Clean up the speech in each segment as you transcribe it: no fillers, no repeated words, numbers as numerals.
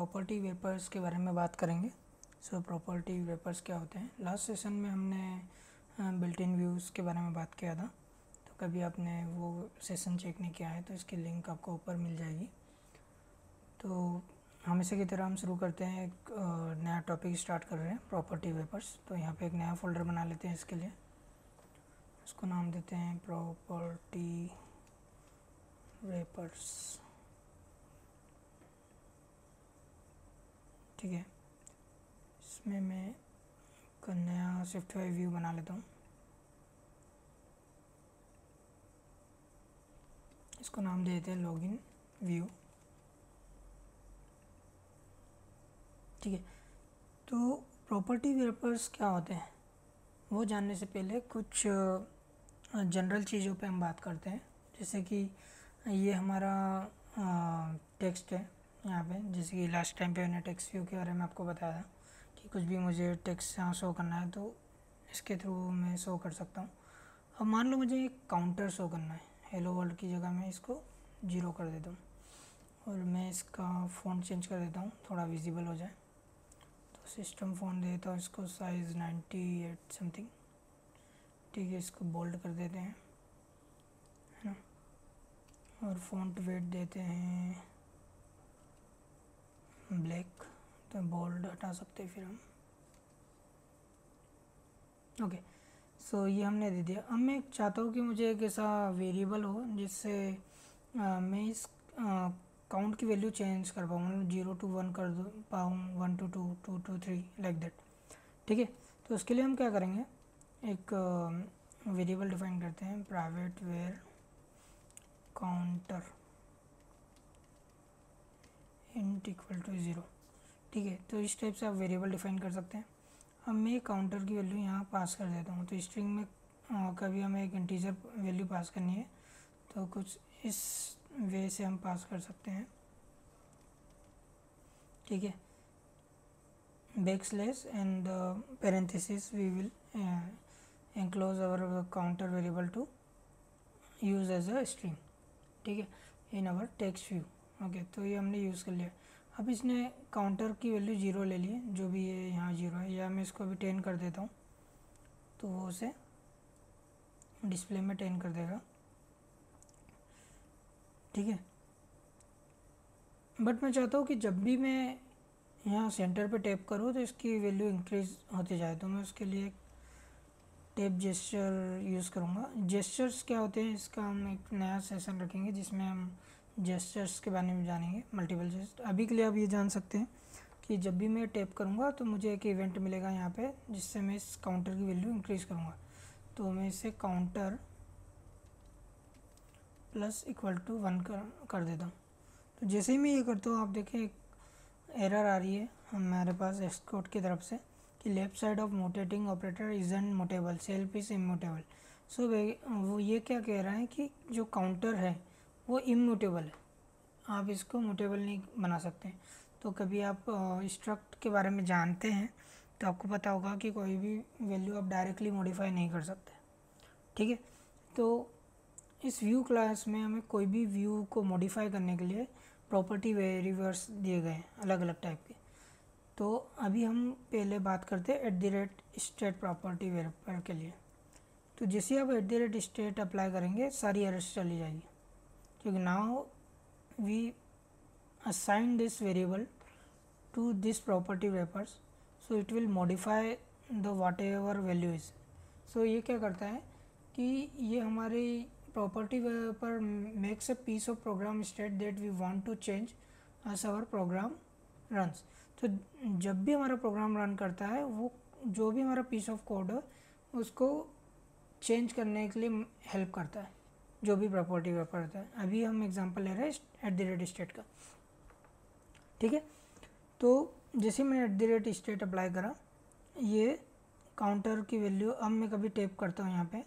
Property vapours के बारे में बात करेंगे। सो प्रॉपर्टी वेपर्स क्या होते हैं। लास्ट सेशन में हमने बिल्ट इन व्यूज़ के बारे में बात किया था, तो कभी आपने वो सेशन चेक नहीं किया है तो इसकी लिंक आपको ऊपर मिल जाएगी। तो हमेशा की तरह हम शुरू करते हैं, एक नया टॉपिक स्टार्ट कर रहे हैं प्रॉपर्टी वेपर्स। तो यहाँ पे एक नया फोल्डर बना लेते हैं। इसके लिए उसको नाम देते हैं प्रॉपर्टी वेपर्स। ठीक है, इसमें मैं एक नया SwiftUI व्यू बना लेता हूँ। इसको नाम दे देते हैं लॉगिन व्यू। ठीक है, तो प्रॉपर्टी वेपर्स क्या होते हैं वो जानने से पहले कुछ जनरल चीज़ों पे हम बात करते हैं। जैसे कि ये हमारा टेक्स्ट है यहाँ पे, जैसे कि लास्ट टाइम पे मैंने टेक्स्ट व्यू के बारे में आपको बताया था कि कुछ भी मुझे टेक्स्ट यहाँ शो करना है तो इसके थ्रू मैं शो कर सकता हूँ। अब मान लो मुझे एक काउंटर शो करना है, हेलो वर्ल्ड की जगह मैं इसको 0 कर देता हूँ और मैं इसका फ़ॉन्ट चेंज कर देता हूँ, थोड़ा विजिबल हो जाए। तो सिस्टम फ़ॉन्ट देता हूँ इसको साइज़ 98 समथिंग। ठीक है, इसको बोल्ड कर देते हैं, है ना, और फ़ॉन्ट वेट देते हैं ब्लैक। तो बोल्ड हटा सकते हैं फिर हम। ओके, सो ये हमने दे दिया। अब मैं चाहता हूँ कि मुझे एक ऐसा वेरिएबल हो जिससे मैं इस काउंट की वैल्यू चेंज कर पाऊँ, मतलब 0 to 1 कर पाऊँ, 1 to 2, 2 to 3 लाइक दैट। ठीक है, तो उसके लिए हम क्या करेंगे, एक वेरिएबल डिफाइन करते हैं private var counter int equal to 0। ठीक है, तो इस टाइप से आप वेरिएबल डिफाइन कर सकते हैं। अब मैं काउंटर की वैल्यू यहाँ पास कर देता हूँ। तो स्ट्रिंग में कभी हमें एक इंटीजर वैल्यू पास करनी है तो कुछ इस वे से हम पास कर सकते हैं। ठीक है, backslash and parenthesis we will enclose our counter variable to use as a string। ठीक है, in our text view. Okay, तो ये हमने यूज़ कर लिया। अब इसने काउंटर की वैल्यू 0 ले ली है, जो भी ये यहाँ 0 है, या मैं इसको अभी 10 कर देता हूँ तो वो उसे डिस्प्ले में 10 कर देगा। ठीक है, बट मैं चाहता हूँ कि जब भी मैं यहाँ सेंटर पे टैप करूँ तो इसकी वैल्यू इंक्रीज होती जाए, तो मैं उसके लिए टैप जेस्चर यूज़ करूँगा। जेस्चर्स क्या होते हैं इसका हम एक नया सेशन रखेंगे जिसमें हम जेस्चर्स के बारे में जानेंगे, मल्टीपल जेस्चर। अभी के लिए आप ये जान सकते हैं कि जब भी मैं टैप करूँगा तो मुझे एक इवेंट मिलेगा यहाँ पे जिससे मैं इस काउंटर की वैल्यू इंक्रीज़ करूँगा। तो मैं इसे काउंटर प्लस इक्वल टू 1 कर देता हूँ। तो जैसे ही मैं ये करता हूँ आप देखें एक एरर आ रही है हमारे पास एक्सकोड की तरफ से कि left side of mutating operator isn't mutable, self is immutable. So वो ये क्या कह रहा है कि जो काउंटर है वो इम्यूटेबल है, आप इसको मोटेबल नहीं बना सकते। तो कभी आप स्ट्रक्ट के बारे में जानते हैं तो आपको पता होगा कि कोई भी वैल्यू आप डायरेक्टली मॉडिफाई नहीं कर सकते। ठीक है, तो इस व्यू क्लास में हमें कोई भी व्यू को मॉडिफाई करने के लिए प्रॉपर्टी वेरिएबल्स दिए गए हैं अलग अलग टाइप के। तो अभी हम पहले बात करते हैं @state प्रॉपर्टी वेरिएबल के लिए। तो जैसे आप @state अप्लाई करेंगे सारी एरर्स चली जाएगी, क्योंकि now we assign this variable to this property wrappers, so it will modify the whatever value is। so ये क्या करता है कि ये हमारी प्रॉपर्टी पर makes a piece of program state that we want to change as our program runs. तो जब भी हमारा प्रोग्राम रन करता है वो जो भी हमारा पीस ऑफ कोड है उसको चेंज करने के लिए हेल्प करता है, जो भी प्रॉपर्टी वेपर होता है। अभी हम एग्जांपल ले रहे हैं @state का। ठीक है, तो जैसे मैंने @state अप्लाई करा, ये काउंटर की वैल्यू अब मैं कभी टैप करता हूँ यहाँ पे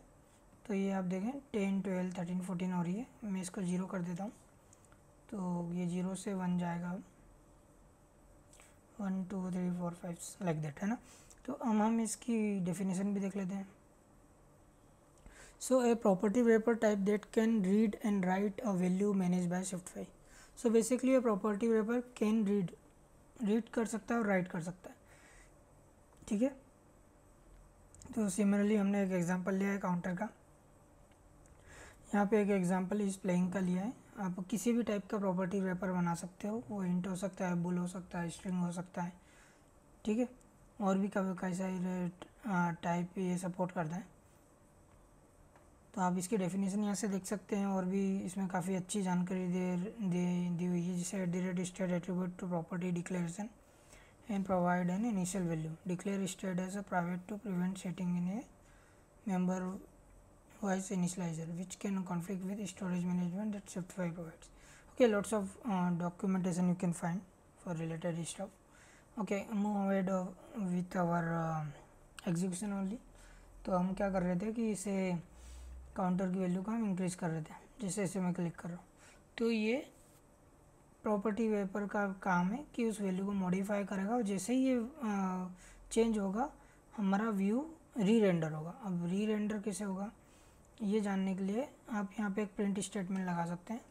तो ये आप देखें 10, 12, 13, 14 हो रही है। मैं इसको 0 कर देता हूँ तो ये 0 से 1 जाएगा, 1 2 3 4 5 लाइक दैट, है ना। तो अब हम इसकी डेफिनेशन भी देख लेते हैं। So a property wrapper type that can read and write a value manage by SwiftUI। So basically a property wrapper can read read कर सकता है और राइट कर सकता है, ठीक है। तो सिमिलरली हमने एक एग्जांपल लिया है काउंटर का। यहाँ पे एक एग्जांपल इस प्लेइंग का लिया है। आप किसी भी टाइप का प्रॉपर्टी रैपर बना सकते हो, वो इंट हो सकता है, बुल हो सकता है, स्ट्रिंग हो सकता है, ठीक है। और भी कई सारे टाइप ये सपोर्ट करता है। तो आप इसकी डेफिनेशन यहाँ से देख सकते हैं, और भी इसमें काफ़ी अच्छी जानकारी दी हुई है, जैसे @state attribute to property declaration and provide an initial value, declare state as a private to prevent setting in a memberwise initializer which can conflict with storage management that Shopify provides. Okay, lots of documentation you can find for related stuff. Okay, move ahead with our execution only. तो हम क्या कर रहे थे कि इसे counter की value को हम इंक्रीज कर रहे थे। जैसे ऐसे मैं क्लिक कर रहा हूँ, तो ये प्रॉपर्टी वेपर का काम है कि उस वैल्यू को मॉडिफाई करेगा, और जैसे ही ये चेंज होगा हमारा व्यू री रेंडर होगा। अब री रेंडर कैसे होगा ये जानने के लिए आप यहाँ पे एक प्रिंट स्टेटमेंट लगा सकते हैं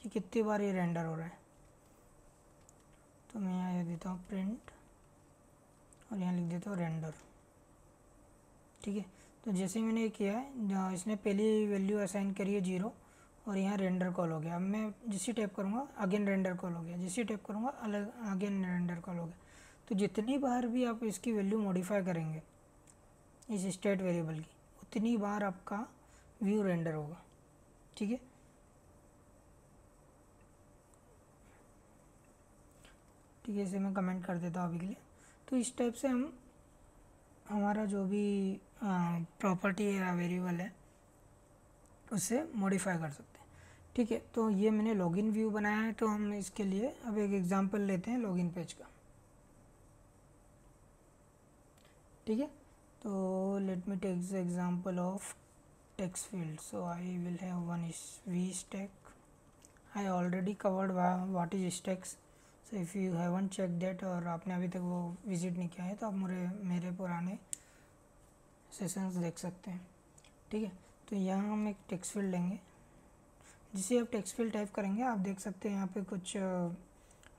कि कितनी बार ये रेंडर हो रहा है। तो मैं यहाँ ये देता हूँ प्रिंट, और यहाँ लिख देता हूँ रेंडर, ठीक है। तो जैसे ही मैंने ये किया है, इसने पहली वैल्यू असाइन करी है 0, और यहाँ रेंडर कॉल हो गया। अब मैं जिसी टाइप करूँगा अगेन रेंडर कॉल हो गया, जिसी टाइप करूँगा अलग अगेन रेंडर कॉल हो गया। तो जितनी बार भी आप इसकी वैल्यू मॉडिफाई करेंगे इस स्टेट वेरिएबल की, उतनी बार आपका व्यू रेंडर होगा, ठीक है। ठीक है, इसे मैं कमेंट कर देता हूँ अभी के लिए। तो इस टाइप से हम हमारा जो भी प्रॉपर्टी या वेरिएबल है उसे मॉडिफाई कर सकते हैं, ठीक है। तो ये मैंने लॉगिन व्यू बनाया है, तो हम इसके लिए अब एक एग्जांपल लेते हैं लॉगिन पेज का, ठीक है। तो let me take the example of text field. So I will have one is V stack. I already covered what is stacks. So if you haven't check that, और आपने अभी तक वो विजिट नहीं किया है, तो आप मेरे पुराने सेशंस देख सकते हैं, ठीक है। तो यहाँ हम एक टेक्स्ट फील्ड लेंगे, जिसे आप टेक्स्ट फील्ड टाइप करेंगे आप देख सकते हैं यहाँ पे कुछ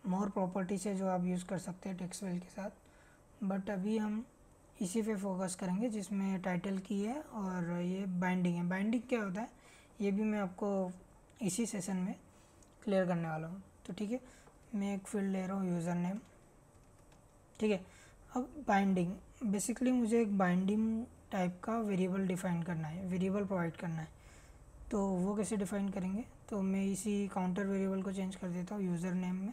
मोर प्रॉपर्टीज है जो आप यूज़ कर सकते हैं टेक्स्ट फील्ड के साथ। बट अभी हम इसी पे फोकस करेंगे जिसमें टाइटल की है, और ये बाइंडिंग है। बाइंडिंग क्या होता है ये भी मैं आपको इसी सेशन में क्लियर करने वाला हूँ। तो ठीक है, मैं एक फील्ड ले रहा हूँ यूज़र नेम, ठीक है। अब बाइंडिंग, बेसिकली मुझे एक बाइंडिंग टाइप का वेरिएबल डिफाइन करना है, वेरिएबल प्रोवाइड करना है। तो वो कैसे डिफाइन करेंगे, तो मैं इसी काउंटर वेरिएबल को चेंज कर देता हूँ यूज़र नेम में,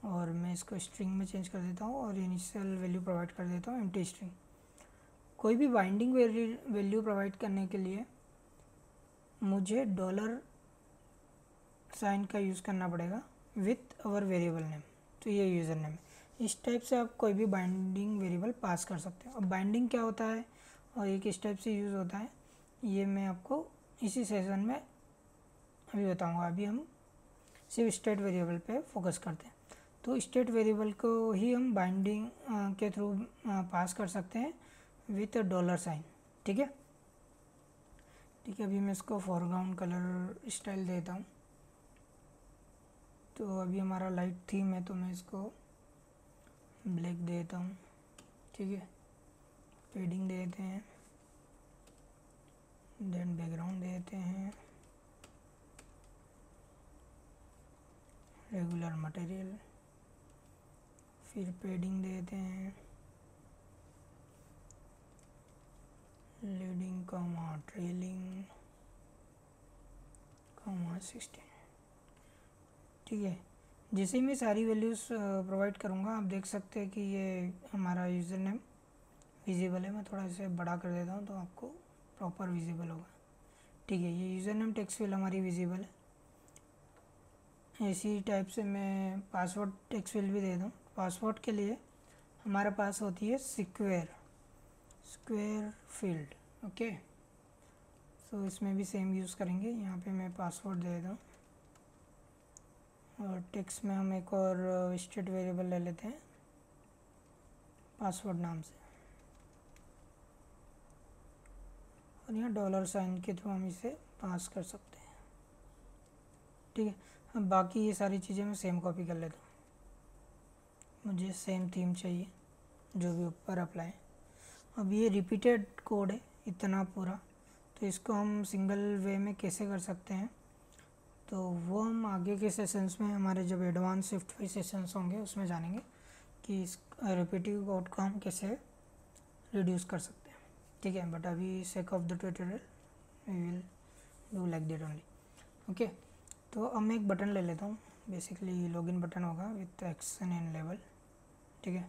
और मैं इसको स्ट्रिंग में चेंज कर देता हूँ, और इनिशियल वैल्यू प्रोवाइड कर देता हूँ एम्प्टी स्ट्रिंग। कोई भी बाइंडिंग वैल्यू प्रोवाइड करने के लिए मुझे $साइन का यूज़ करना पड़ेगा विथ आवर वेरिएबल नेम। तो ये यूज़र नेम है। इस टाइप से आप कोई भी बाइंडिंग वेरिएबल पास कर सकते हैं। अब बाइंडिंग क्या होता है और ये किस टाइप से यूज़ होता है ये मैं आपको इसी सेशन में अभी बताऊंगा। अभी हम सिर्फ स्टेट वेरिएबल पे फोकस करते हैं। तो स्टेट वेरिएबल को ही हम बाइंडिंग के थ्रू पास कर सकते हैं विथ $साइन, ठीक है। ठीक है, अभी मैं इसको फोरग्राउंड कलर स्टाइल देता हूँ। तो अभी हमारा लाइट थीम है तो मैं इसको ब्लैक देता हूँ, ठीक है। पेडिंग देते हैं, देन बैकग्राउंड देते हैं, रेगुलर मटेरियल, फिर पेडिंग देते हैं, लीडिंग कॉमा ट्रेलिंग कॉमा 16, ठीक है। जैसे ही मैं सारी वैल्यूज़ प्रोवाइड करूँगा आप देख सकते हैं कि ये हमारा यूज़र नेम विजिबल है। मैं थोड़ा इसे बड़ा कर देता हूँ तो आपको प्रॉपर विजिबल होगा, ठीक है। ये यूज़र नेम टेक्स्ट फील्ड हमारी विजिबल है। इसी टाइप से मैं पासवर्ड टेक्स्ट फील्ड भी दे दूँ। पासवर्ड के लिए हमारे पास होती है स्क्वेयर फील्ड, ओके। सो इसमें भी सेम यूज़ करेंगे। यहाँ पे मैं पासवर्ड दे दूँ, और टेक्स्ट में हम एक और स्टेट वेरिएबल ले लेते हैं पासवर्ड नाम से, और यहाँ $साइन के थ्रू हम इसे पास कर सकते हैं, ठीक है। अब बाकी ये सारी चीज़ें मैं सेम कॉपी कर लेता हूँ। मुझे सेम थीम चाहिए जो भी ऊपर अप्लाई। अब ये रिपीटेड कोड है इतना पूरा, तो इसको हम सिंगल वे में कैसे कर सकते हैं, तो वो हम आगे के सेशंस में, हमारे जब एडवांस स्विफ्ट फ्री सेशंस होंगे उसमें जानेंगे कि इस रिपीटिव कोड को हम कैसे रिड्यूस कर सकते हैं। ठीक है, बट अभी sake of the tutorial we will do like that only. Okay, तो अब मैं एक बटन ले लेता हूँ, बेसिकली लॉगिन बटन होगा विथ एक्शन एंड लेवल। ठीक है,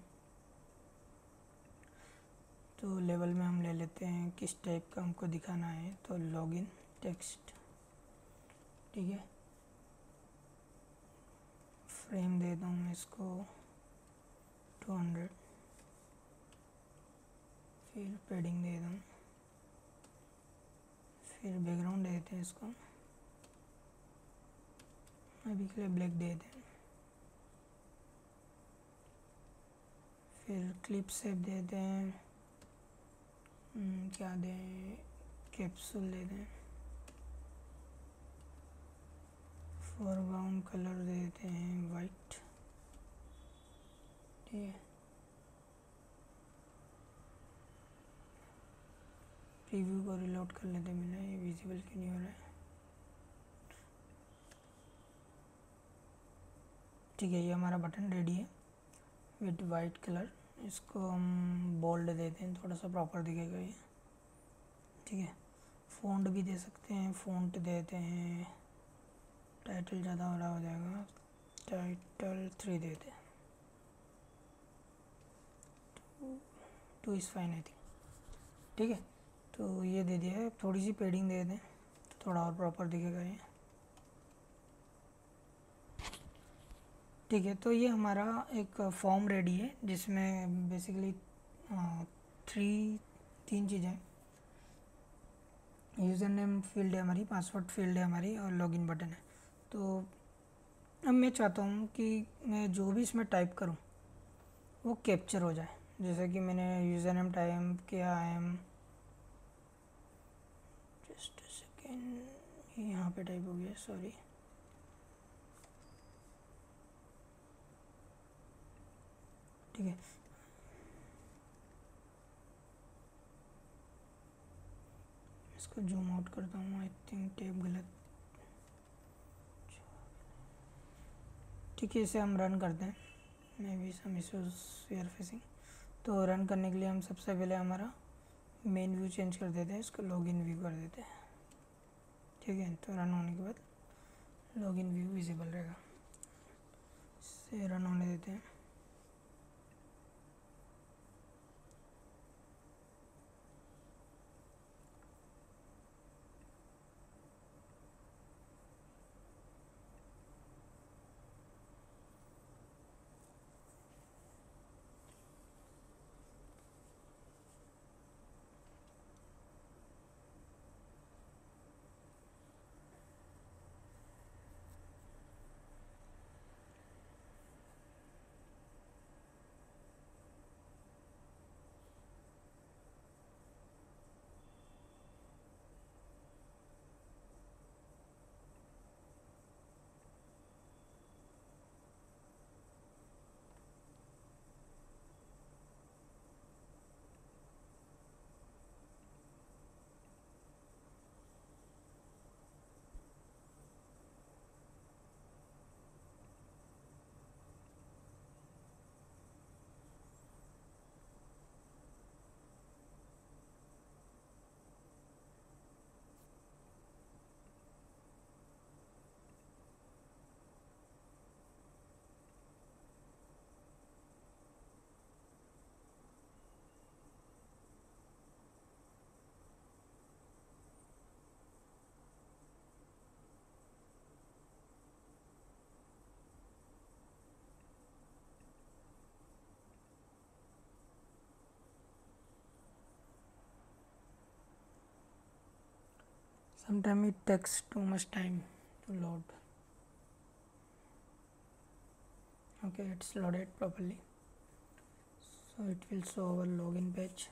तो लेवल में हम ले लेते हैं किस टाइप का हमको दिखाना है, तो लॉगिन टेक्स्ट। ठीक है, फ्रेम देता हूँ मैं इसको 200, फिर पैडिंग दे दूँ, फिर बैकग्राउंड देते हैं इसको, अभी के लिए ब्लैक दे दें, फिर क्लिप शेप देते हैं, क्या दें, कैप्सूल दे दें, फोरग्राउंड कलर देते हैं वाइट। ठीक है, प्रीव्यू को रिलोड कर लेते हैं, मिला ये विजिबल क्यों नहीं हो रहा है। ठीक है, ये हमारा बटन रेडी है विथ वाइट कलर। इसको हम बोल्ड देते हैं, थोड़ा सा प्रॉपर दिखेगा ये। ठीक है, फ़ॉन्ट भी दे सकते हैं, फ़ॉन्ट देते हैं, टाइटल ज़्यादा बड़ा हो जाएगा, टाइटल 3 देते हैं, 2 इज़ फाइन आई थिंक। ठीक है, तो ये दे दिया है, थोड़ी सी पेडिंग दे दें तो थोड़ा और प्रॉपर दिखेगा ये। ठीक है, तो ये हमारा एक फॉर्म रेडी है जिसमें बेसिकली तीन चीज़ें, यूज़र नेम फील्ड है हमारी, पासवर्ड फील्ड है हमारी, और लॉगिन बटन है। तो अब मैं चाहता हूँ कि मैं जो भी इसमें टाइप करूँ वो कैप्चर हो जाए। जैसे कि मैंने यूज़र नेम टाइप किया, आई एम, जस्ट सेकेंड, यहाँ पे टाइप हो गया, सॉरी। ठीक है, इसको जूम आउट करता हूँ, आई थिंक टेप गलत। ठीक है, इसे हम रन करते हैं, maybe some issues we are facing. तो रन करने के लिए हम सबसे पहले हमारा मेन व्यू चेंज कर देते हैं, इसको लॉगिन व्यू कर देते हैं। ठीक है, तो रन होने के बाद लॉगिन व्यू विजिबल रहेगा, इसे रन होने देते हैं। Sometimes it takes too much time to load. Okay, it's loaded properly, so it will show our login page.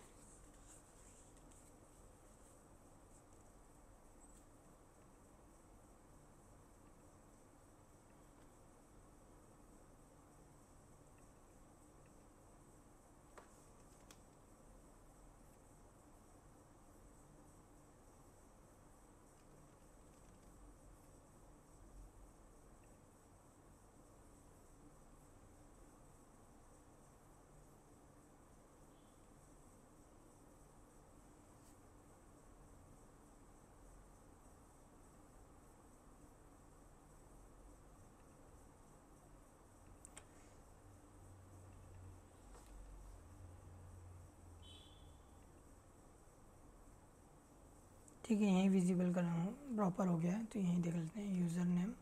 ठीक है, यहीं विजिबल कर रहा हूँ, प्रॉपर हो गया है। तो यहीं देख लेते हैं यूज़र नेम।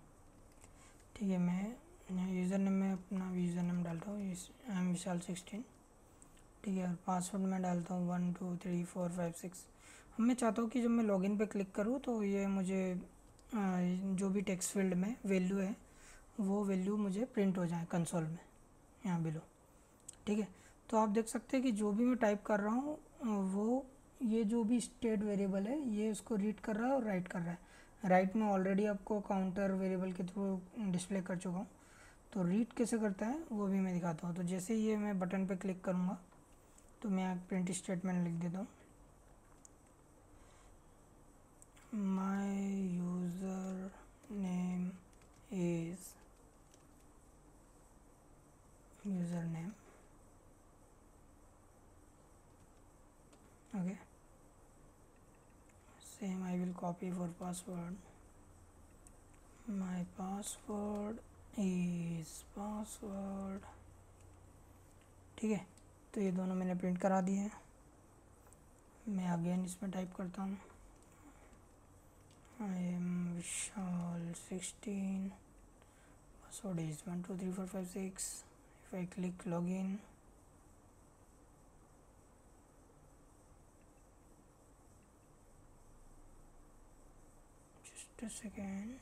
ठीक है, मैं यूज़र नेम में अपना यूज़र नेम डालता हूँ, आई एम विशाल 16। ठीक है, और पासवर्ड में डालता हूँ 1 2 3 4 5 6। अब मैं चाहता हूँ कि जब मैं लॉगिन पे क्लिक करूँ तो ये मुझे जो भी टेक्स्ट फील्ड में वैल्यू है वो वैल्यू मुझे प्रिंट हो जाए कंसोल में यहाँ बिलो। ठीक है, तो आप देख सकते हैं कि जो भी मैं टाइप कर रहा हूँ वो ये जो भी स्टेट वेरिएबल है ये उसको रीड कर रहा है और राइट कर रहा है। राइट में ऑलरेडी आपको काउंटर वेरिएबल के थ्रू डिस्प्ले कर चुका हूँ, तो रीड कैसे करता है वो भी मैं दिखाता हूँ। तो जैसे ही ये मैं बटन पे क्लिक करूँगा तो मैं प्रिंट स्टेटमेंट लिख देता हूँ, my user name is user name. Okay, same I will copy for password, my password is password। ठीक है, तो ये दोनों मैंने प्रिंट करा दिए हैं। मैं अगेन इसमें टाइप करता हूँ आई am Vishal 16, password is 1 2 3 4 5 6। If I click login, just a second,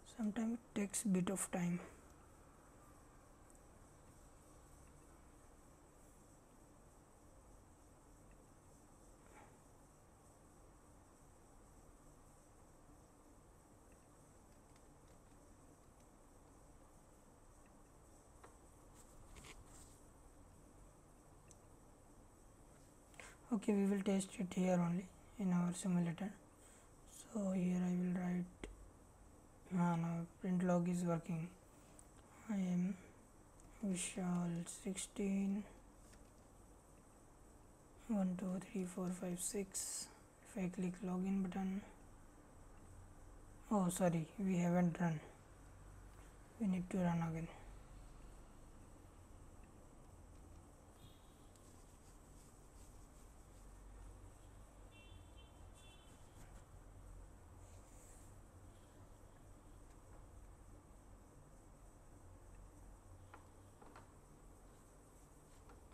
sometimes it takes a bit of time। Okay, we will test it here only in our simulator. So here I will write, now print log is working. I am Vishal 16, 1 2 3 4 5 6। If I click login button, oh sorry, we haven't run, we need to run again।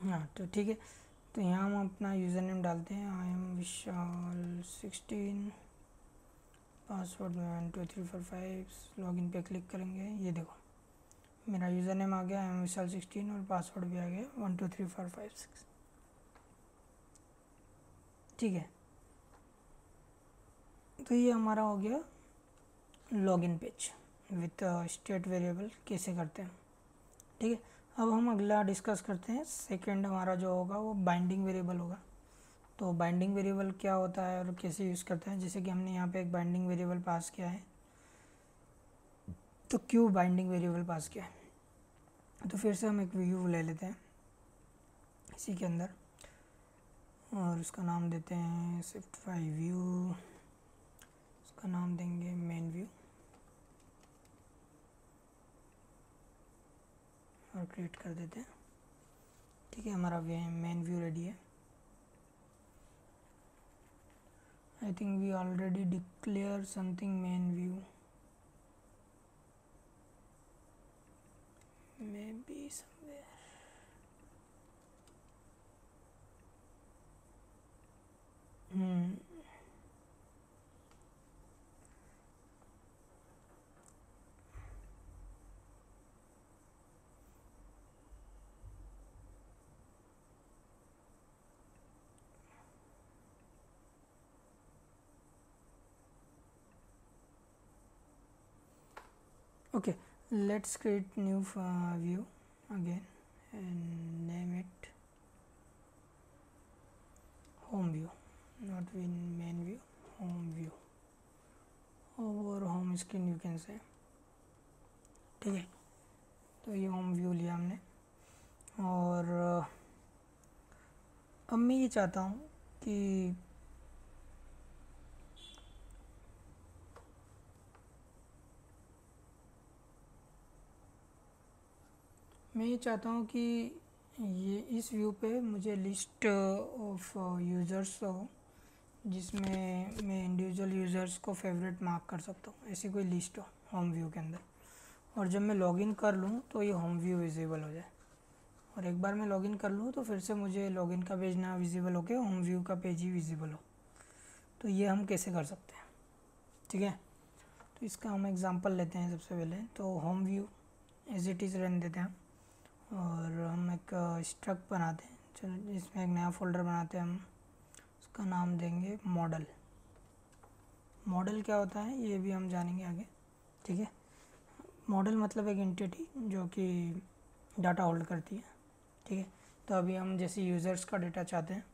हाँ, तो ठीक है, तो यहाँ हम अपना user name डालते हैं, आई एम विशाल 16, पासवर्ड में 1 2 3 4 5। लॉगिन पे क्लिक करेंगे, ये देखो मेरा यूज़र नेम आ गया आई एम विशाल 16 और पासवर्ड भी आ गया 1 2 3 4 5 6। ठीक है, तो ये हमारा हो गया login page with state variable कैसे करते हैं। ठीक है, अब हम अगला डिस्कस करते हैं। सेकंड हमारा जो होगा वो बाइंडिंग वेरिएबल होगा। तो बाइंडिंग वेरिएबल क्या होता है और कैसे यूज़ करते हैं। जैसे कि हमने यहाँ पे एक बाइंडिंग वेरिएबल पास किया है, तो क्यों बाइंडिंग वेरिएबल पास किया है, तो फिर से हम एक व्यू ले लेते हैं इसी के अंदर और उसका नाम देते हैं स्विफ्टिफाई व्यू, उसका नाम देंगे मेन व्यू और क्रिएट कर देते हैं। ठीक है, हमारा मेन व्यू रेडी है। I think we already declare something main view, maybe somewhere. Okay, let's create new view again and name it home view, not in main view, home view or home screen you can say। ठीक है, तो ये home view लिया हमने और अब मैं ये चाहता हूँ कि ये इस व्यू पे मुझे लिस्ट ऑफ यूज़र्स हो जिसमें मैं इंडिविजुअल यूज़र्स को फेवरेट मार्क कर सकता हूँ, ऐसी कोई लिस्ट हो होम व्यू के अंदर। और जब मैं लॉगिन कर लूँ तो ये होम व्यू विजिबल हो जाए, और एक बार मैं लॉगिन कर लूँ तो फिर से मुझे लॉगिन का पेज ना विजिबल हो के होम व्यू का पेज ही विजिबल हो। तो ये हम कैसे कर सकते हैं, ठीक है। तो इसका हम एग्जांपल लेते हैं। सबसे पहले तो home view as it is रहने देते हैं और हम एक स्ट्रक्ट बनाते हैं। चलो इसमें एक नया फोल्डर बनाते हैं हम, उसका नाम देंगे मॉडल। मॉडल क्या होता है ये भी हम जानेंगे आगे, ठीक है। मॉडल मतलब एक एंटिटी जो कि डाटा होल्ड करती है, ठीक है। तो अभी हम जैसे यूज़र्स का डेटा चाहते हैं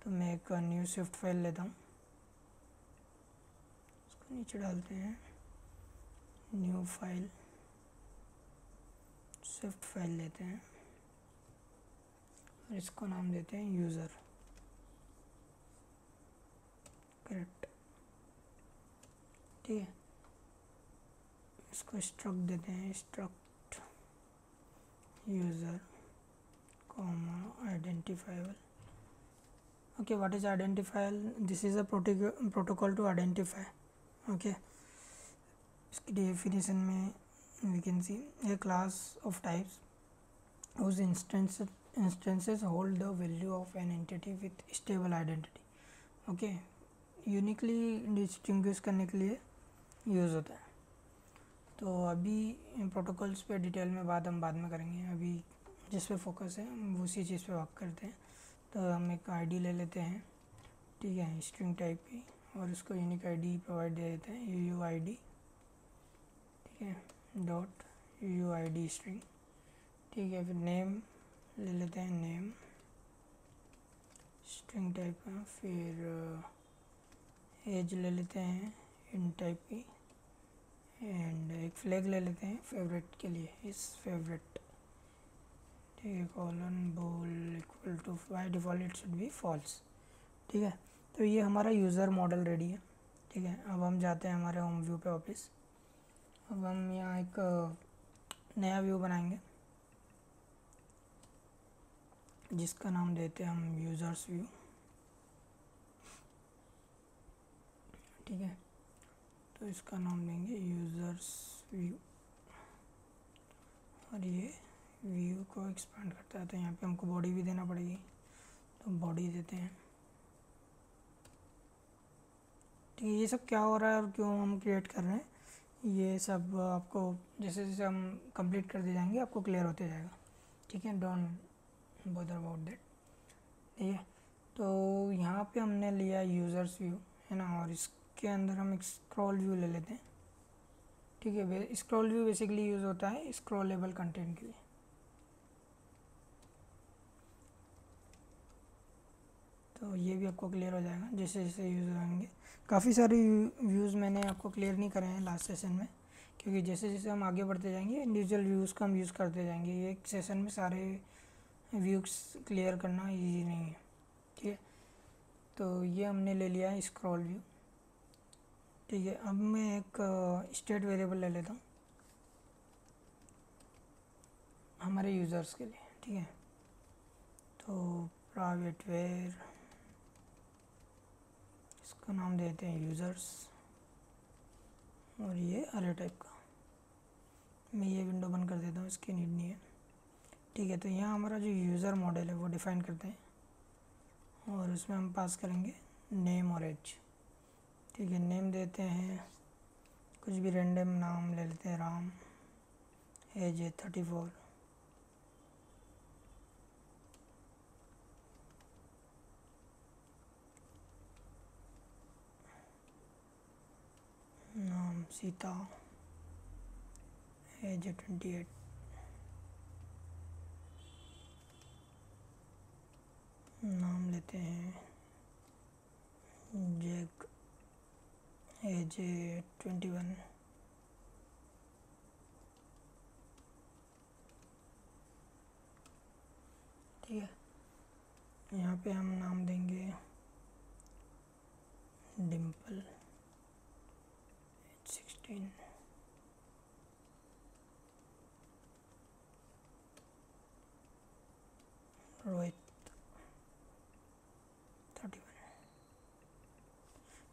तो मैं एक न्यू स्विफ्ट फाइल लेता हूँ, उसको नीचे डालते हैं, न्यू फाइल स्विफ्ट फाइल लेते हैं और इसको नाम देते हैं यूज़र, करेक्ट, ठीक है। इसको स्ट्रक्ट देते हैं, struct user comma identifiable. okay, what is identifier? This is a protocol to identify, okay। इसकी डेफिनेशन में we can see a class of types whose instances hold the value of an entity with stable identity, okay। Uniquely distinguish करने के लिए use होता है। तो अभी protocols पे डिटेल में बात हम बाद में करेंगे, अभी जिस पे फोकस है हम उसी चीज़ पे वर्क करते हैं। तो हम एक आईडी ले लेते हैं, ठीक है, स्ट्रिंग टाइप की, और उसको यूनिक आईडी प्रोवाइड दे देते हैं, यू आई डी, ठीक है, dot U I D string, ठीक है। फिर नेम ले लेते हैं, नेम स्ट्रिंग टाइप का। फिर एज ले लेते हैं इन टाइप की, एंड एक फ्लैग ले लेते हैं फेवरेट के लिए, इस फेवरेट, ठीक है, colon bool equal to by default it should be false, ठीक है। तो ये हमारा यूज़र मॉडल रेडी है, ठीक है। अब हम जाते हैं हमारे होम व्यू पे वापस। अब हम यहाँ एक नया व्यू बनाएंगे जिसका नाम देते हैं हम यूज़र्स व्यू, ठीक है। तो इसका नाम देंगे यूज़र्स व्यू, और ये व्यू को एक्सपांड करता है। तो यहाँ पे हमको बॉडी भी देना पड़ेगी, तो बॉडी देते हैं, ठीक है। ये सब क्या हो रहा है और क्यों हम क्रिएट कर रहे हैं ये सब आपको जैसे जैसे हम कंप्लीट करते जाएंगे आपको क्लियर होते जाएगा, ठीक है। डोंट बॉदर अबाउट दैट, ठीक है। तो यहाँ पे हमने लिया यूज़र्स व्यू, है ना, और इसके अंदर हम एक स्क्रॉल व्यू ले लेते हैं, ठीक है। स्क्रॉल व्यू बेसिकली यूज़ होता है स्क्रॉलेबल कंटेंट के लिए। तो ये भी आपको क्लियर हो जाएगा जैसे जैसे यूज़ होंगे। काफ़ी सारे व्यूज़ मैंने आपको क्लियर नहीं करे हैं लास्ट सेशन में, क्योंकि जैसे जैसे हम आगे बढ़ते जाएंगे इंडिविजुअल व्यूज़ को हम यूज़ करते जाएंगे। ये एक सेशन में सारे व्यूज़ क्लियर करना ईजी नहीं है, ठीक है। तो ये हमने ले लिया है स्क्रॉल व्यू, ठीक है। अब मैं एक स्टेट वेरिएबल ले लेता हूँ हमारे यूज़र्स के लिए, ठीक है। तो प्राइवेट वेर, इसका नाम देते हैं यूज़र्स, और ये अरे टाइप का। मैं ये विंडो बंद कर देता हूँ, इसकी नीड नहीं है, ठीक है। तो यहाँ हमारा जो यूज़र मॉडल है वो डिफ़ाइन करते हैं, और उसमें हम पास करेंगे नेम और एज, ठीक है। नेम देते हैं कुछ भी रैंडम नाम ले लेते हैं, राम, एज है 34, नाम सीता, एज है 28, नाम लेते हैं जैक, एज है 21, ठीक है। यहाँ पे हम नाम देंगे डिम्पल, 16,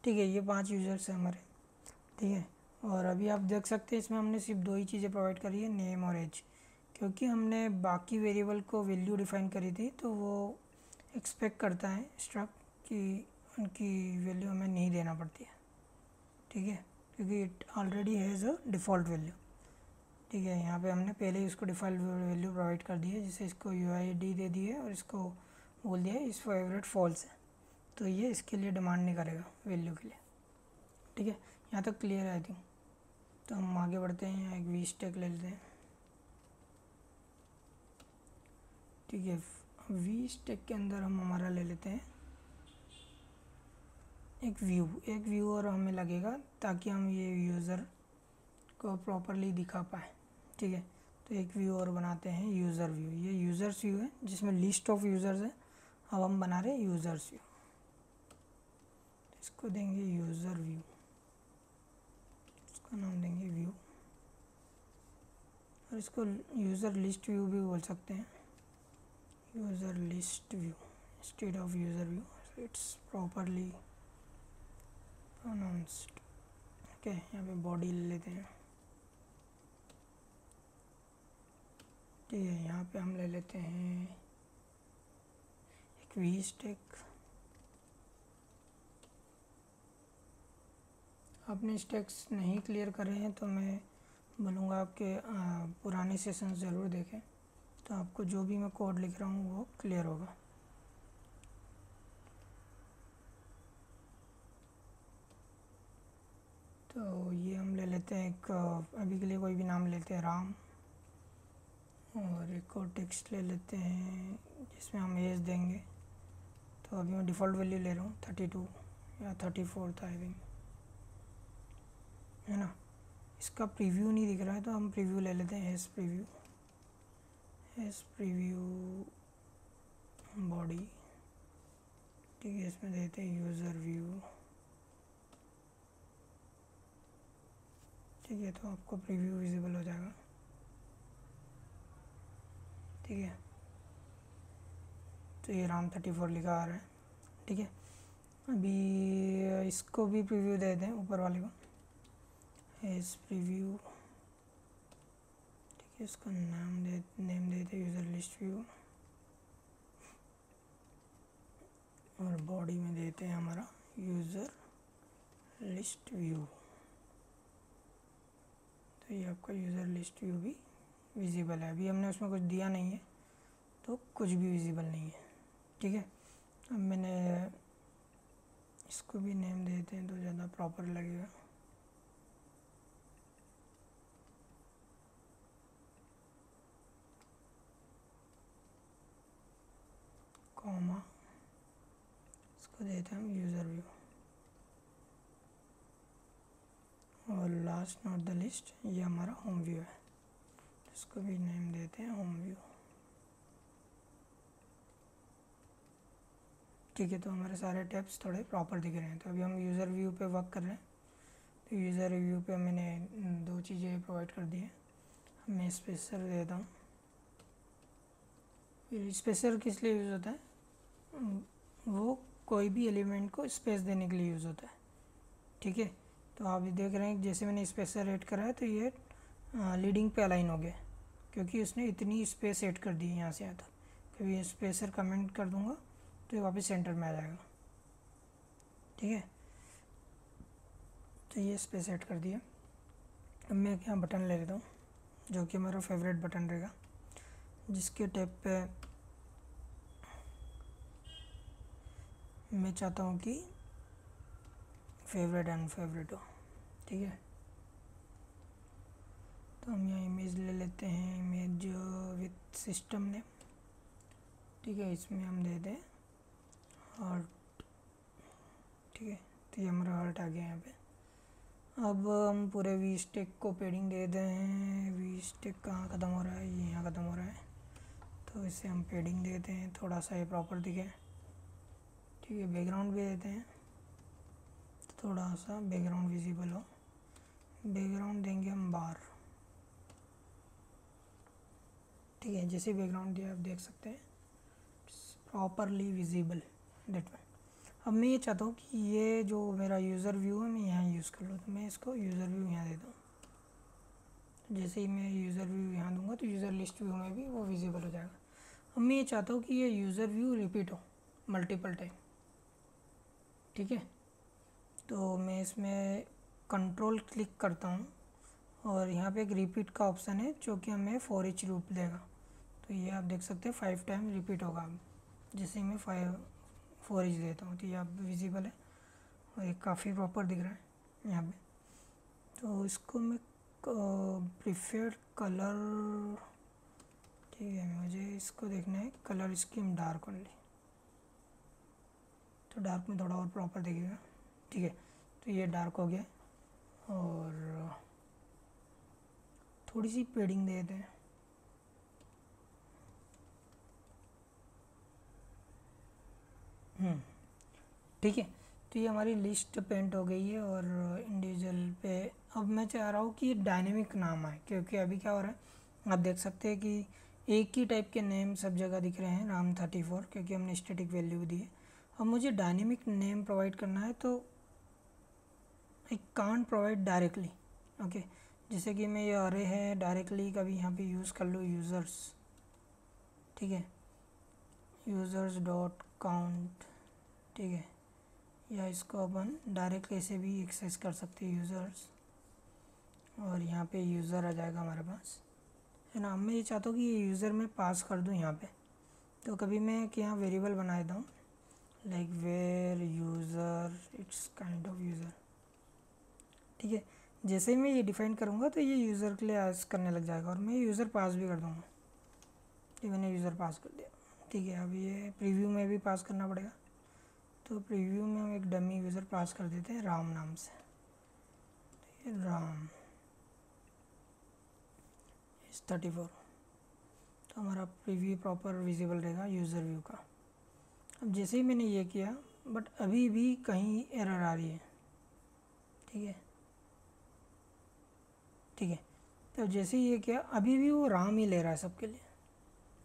ठीक है, ये 5 यूज़र्स हैं हमारे, ठीक है। और अभी आप देख सकते हैं इसमें हमने सिर्फ 2 ही चीज़ें प्रोवाइड करी है, नेम और एज, क्योंकि हमने बाकी वेरिएबल को वैल्यू डिफाइन करी थी तो वो एक्सपेक्ट करता है स्ट्रक्ट कि उनकी वैल्यू हमें नहीं देना पड़ती है, ठीक है, क्योंकि it already has a default value, ठीक है। यहाँ पे हमने पहले ही उसको डिफ़ॉल्ट वैल्यू प्रोवाइड कर दी है, जिसे इसको UID दे दी है और इसको बोल दिया है इस फेवरेट फॉल्स है, तो ये इसके लिए डिमांड नहीं करेगा वैल्यू के लिए, ठीक है। यहाँ तक क्लियर है आई थिंक। तो हम आगे बढ़ते हैं, एक वी स्टैक ले लेते हैं, ठीक है। वी स्टैक के अंदर हम हमारा ले लेते हैं एक व्यू और हमें लगेगा ताकि हम ये यूज़र को प्रॉपरली दिखा पाए, ठीक है। तो एक व्यू और बनाते हैं यूज़र व्यू, ये यूज़र्स व्यू है जिसमें लिस्ट ऑफ यूज़र्स है, अब हम बना रहे हैं यूज़र्स व्यू, इसको देंगे यूज़र व्यू, इसका नाम देंगे व्यू, और इसको यूज़र लिस्ट व्यू भी बोल सकते हैं, user list view instead of user view, it's properly pronounced, okay. यहाँ पे बॉडी ले लेते हैं, ठीक है। यहाँ पे हम ले लेते हैं एक वी स्टैक, आपने स्टैक्स नहीं क्लियर करे हैं तो मैं बोलूँगा आपके पुराने सेशंस ज़रूर देखें, तो आपको जो भी मैं कोड लिख रहा हूँ वो क्लियर होगा। तो ये हम ले लेते हैं एक, अभी के लिए कोई भी नाम लेते हैं राम, और एक और टेक्स्ट ले लेते हैं जिसमें हम एज देंगे, तो अभी मैं डिफ़ॉल्ट वैल्यू ले रहा हूँ 32 या 34 था आई थिंक, है ना। इसका प्रीव्यू नहीं दिख रहा है तो हम प्रीव्यू ले लेते हैं, एस प्रीव्यू बॉडी, ठीक है। इसमें देते हैं यूज़र व्यू, ठीक है। तो आपको प्रीव्यू विजिबल हो जाएगा, ठीक है। तो ये राम 34 लिखा आ रहा है, ठीक है। अभी इसको भी प्रीव्यू दे दें ऊपर वाले को, एस प्रीव्यू, ठीक है। इसका नेम देते यूज़र लिस्ट व्यू, और बॉडी में देते हैं हमारा यूज़र लिस्ट व्यू, तो ये आपका यूज़र लिस्ट व्यू भी विजिबल है। अभी हमने उसमें कुछ दिया नहीं है तो कुछ भी विजिबल नहीं है, ठीक है। अब मैंने इसको भी नेम देते हैं तो ज़्यादा प्रॉपर लगेगा, कॉमा, इसको देते हैं हम यूज़र व्यू, और लास्ट नॉट द लिस्ट ये हमारा होम व्यू है, इसको भी नेम देते हैं होम व्यू, ठीक है। तो हमारे सारे टैब्स थोड़े प्रॉपर दिख रहे हैं। तो अभी हम यूज़र व्यू पे वर्क कर रहे हैं, तो यूज़र व्यू पे मैंने 2 चीज़ें प्रोवाइड कर दी है, मैं स्पेसर देता हूँ। स्पेसर किस लिए यूज़ होता है, वो कोई भी एलिमेंट को स्पेस देने के लिए यूज़ होता है, ठीक है। तो आप देख रहे हैं जैसे मैंने स्पेसर ऐड करा है तो ये लीडिंग पे अलाइन हो गया, क्योंकि उसने इतनी स्पेस ऐड कर दी है यहाँ से यहाँ तक। कभी ये स्पेसर कमेंट कर दूंगा तो ये वापस सेंटर में आ जाएगा, ठीक है। तो ये स्पेस ऐड कर दिया। अब मैं यहाँ बटन ले लेता हूँ जो कि हमारा फेवरेट बटन रहेगा, जिसके टैब पे मैं चाहता हूँ कि फेवरेट अनफेवरेट हो, ठीक है। तो हम यहाँ इमेज ले लेते हैं, इमेज विथ सिस्टम नेम, ठीक है। इसमें हम दे दें हार्ट, ठीक है। तो ये हमारा हार्ट आ गया यहाँ पे। अब हम पूरे वी स्टैक को पेडिंग दे दें, वी स्टैक कहाँ ख़त्म हो रहा है, ये यहाँ ख़त्म हो रहा है, तो इसे हम पेडिंग देते हैं थोड़ा सा ये प्रॉपर दिखे, ठीक है। बैकग्राउंड भी देते हैं तो थोड़ा सा बैकग्राउंड विजिबल हो, बैकग्राउंड देंगे हम बार, ठीक है। जैसे बैकग्राउंड दिया आप देख सकते हैं प्रॉपरली विजिबल, दैट वन। अब मैं ये चाहता हूँ कि ये जो मेरा यूज़र व्यू है मैं यहाँ यूज़ कर लूँ, तो मैं इसको यूज़र व्यू यहाँ देता हूँ। जैसे ही मैं यूज़र व्यू यहाँ दूंगा तो यूज़र लिस्ट व्यू में भी वो विजिबल हो जाएगा। अब मैं ये चाहता हूँ कि ये यूज़र व्यू रिपीट हो मल्टीपल टाइम, ठीक है। तो मैं इसमें कंट्रोल क्लिक करता हूँ और यहाँ पे एक रिपीट का ऑप्शन है जो कि हमें फॉर ईच लूप देगा। तो ये आप देख सकते हैं 5 टाइम रिपीट होगा। जैसे मैं 4 ईच देता हूँ तो ये आप विजिबल है और ये काफ़ी प्रॉपर दिख रहा है यहाँ पे। तो इसको मैं प्रीफर्ड कलर, ठीक है, मुझे इसको देखना है कलर स्कीम डार्क ओनली, तो डार्क में थोड़ा और प्रॉपर दिखेगा, ठीक है। तो ये डार्क हो गया और थोड़ी सी पेडिंग दे देते हैं। ठीक है, तो ये हमारी लिस्ट पेंट हो गई है और इंडिविजुअल पे अब मैं चाह रहा हूँ कि ये डायनेमिक नाम आए, क्योंकि अभी क्या हो रहा है आप देख सकते हैं कि एक ही टाइप के नेम सब जगह दिख रहे हैं राम 34, क्योंकि हमने स्टैटिक वैल्यू दी है। अब मुझे डायनेमिक नेम प्रोवाइड करना है तो I can't provide directly, okay. जैसे कि मैं ये अरे है डायरेक्टली कभी यहाँ पे यूज़ कर लूँ यूज़र्स, ठीक है, यूज़र्स डॉट काउंट, ठीक है, या इसको अपन डायरेक्ट ऐसे भी एक्सेस कर सकते हैं यूज़र्स, और यहाँ पे यूज़र आ जाएगा हमारे पास, है ना। मैं ये चाहता हूँ कि ये यूज़र में पास कर दूँ यहाँ पे, तो कभी मैं यहाँ वेरिएबल बना देता हूँ like var user, it's kind of user, ठीक है। जैसे ही मैं ये डिफाइन करूँगा तो ये यूज़र के लिए आस्क करने लग जाएगा और मैं यूज़र पास भी कर दूँगा। ये मैंने यूज़र पास कर दिया, ठीक है। अब ये प्रीव्यू में भी पास करना पड़ेगा, तो प्रीव्यू में हम एक डमी यूज़र पास कर देते हैं राम नाम से, तो ये राम इस 34, तो हमारा प्रीव्यू प्रॉपर विजिबल रहेगा यूज़र व्यू का। अब जैसे ही मैंने ये किया बट अभी भी कहीं एरर आ रही है, ठीक है, ठीक है। तो जैसे ही ये किया अभी भी वो राम ही ले रहा है सबके लिए,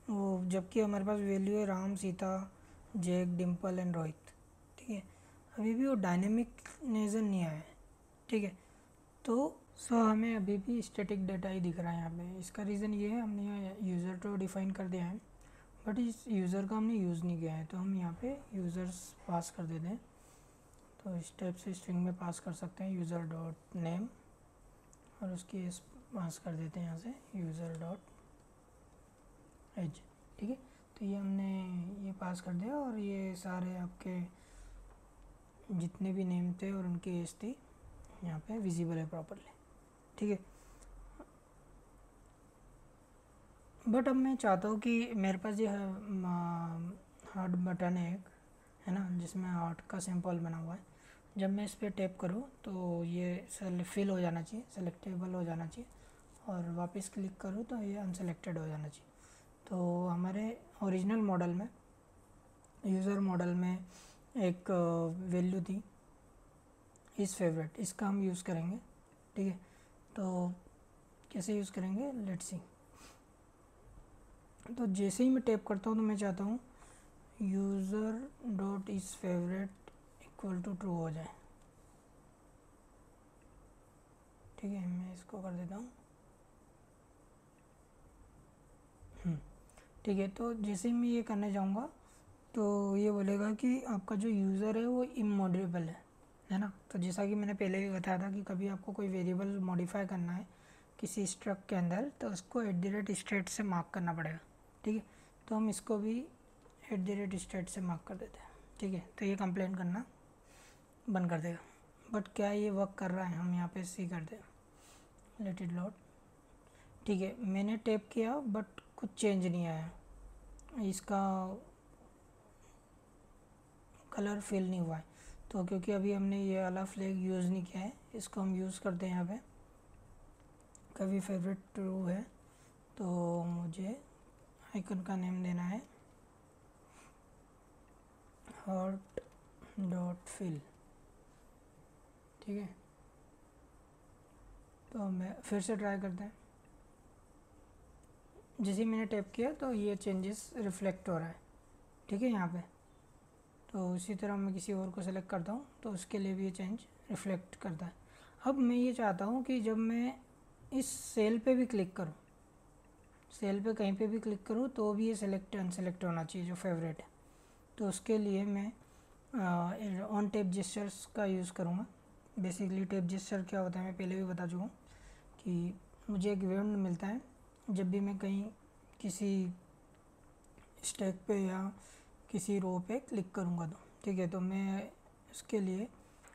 वो जबकि हमारे पास वैल्यू है राम, सीता, जैक, डिम्पल एंड रोहित, ठीक है। अभी भी वो डायनेमिक नज़र नहीं आया है, ठीक है। तो हमें अभी भी स्टैटिक डाटा ही दिख रहा है यहाँ पे। इसका रीज़न ये है हमने यहाँ यूज़र तो डिफ़ाइन कर दिया है बट इस यूज़र का हमने यूज़ नहीं किया है, तो हम यहाँ पे यूज़र्स पास कर देते हैं। तो इस टाइप से स्ट्रिंग में पास कर सकते हैं यूज़र डॉट नेम और उसकी इस पास कर देते हैं यहाँ से यूज़र डॉट एज, ठीक है। तो ये हमने ये पास कर दिया और ये सारे आपके जितने भी नेम थे और उनकी एज थी यहाँ पे विजिबल है प्रॉपरली, ठीक है। बट अब मैं चाहता हूँ कि मेरे पास ये हार्ट बटन है एक, है ना, जिसमें हार्ट का सिंपल बना हुआ है। जब मैं इस पर टैप करूँ तो ये फिल हो जाना चाहिए, सेलेक्टेबल हो जाना चाहिए, और वापस क्लिक करूँ तो ये अनसेलेक्टेड हो जाना चाहिए। तो हमारे ओरिजिनल मॉडल में, यूज़र मॉडल में एक वैल्यू थी इस फेवरेट, इसका हम यूज़ करेंगे, ठीक है। तो कैसे यूज़ करेंगे लेट्स सी। तो जैसे ही मैं टैप करता हूँ तो मैं चाहता हूँ यूज़र डॉट इस फेवरेट इक्वल टू ट्रू हो जाए, ठीक है। मैं इसको कर देता हूँ, ठीक है। तो जैसे ही मैं ये करने जाऊँगा तो ये बोलेगा कि आपका जो यूज़र है वो इमॉडिफाइबल है ना। तो जैसा कि मैंने पहले भी बताया था कि कभी आपको कोई वेरिएबल मॉडिफाई करना है किसी स्ट्रक्ट के अंदर तो उसको @state से मार्क करना पड़ेगा, ठीक है। तो हम इसको भी @state से मार्क कर देते हैं, ठीक है। तो ये कंप्लेंट करना बंद कर देगा। बट क्या ये वर्क कर रहा है, हम यहाँ पे सी कर दें, लेट इट लोड, ठीक है। मैंने टैप किया बट कुछ चेंज नहीं आया, इसका कलर फिल नहीं हुआ है। तो क्योंकि अभी हमने ये वाला फ्लैग यूज़ नहीं किया है, इसको हम यूज़ करते हैं यहाँ पे। कभी फेवरेट ट्रू है तो मुझे आइकन का नेम देना है हार्ट डॉट फिल, ठीक है। तो मैं फिर से ट्राई करते हैं। जैसे ही मैंने टैप किया तो ये चेंजेस रिफ्लेक्ट हो रहा है, ठीक है, यहाँ पे। तो उसी तरह मैं किसी और को सेलेक्ट करता हूँ तो उसके लिए भी ये चेंज रिफ्लेक्ट करता है। अब मैं ये चाहता हूँ कि जब मैं इस सेल पे भी क्लिक करूँ, सेल पे कहीं पे भी क्लिक करूँ तो भी ये सेलेक्ट अनसेलेक्ट होना चाहिए जो फेवरेट है। तो उसके लिए मैं ऑन टैप जेस्चर्स का यूज़ करूँगा। बेसिकली टैप जेस्चर क्या होता है मैं पहले भी बता चुका हूँ कि मुझे एक इवेंट मिलता है जब भी मैं कहीं किसी स्टैक पे या किसी रो पे क्लिक करूँगा तो ठीक है। तो मैं इसके लिए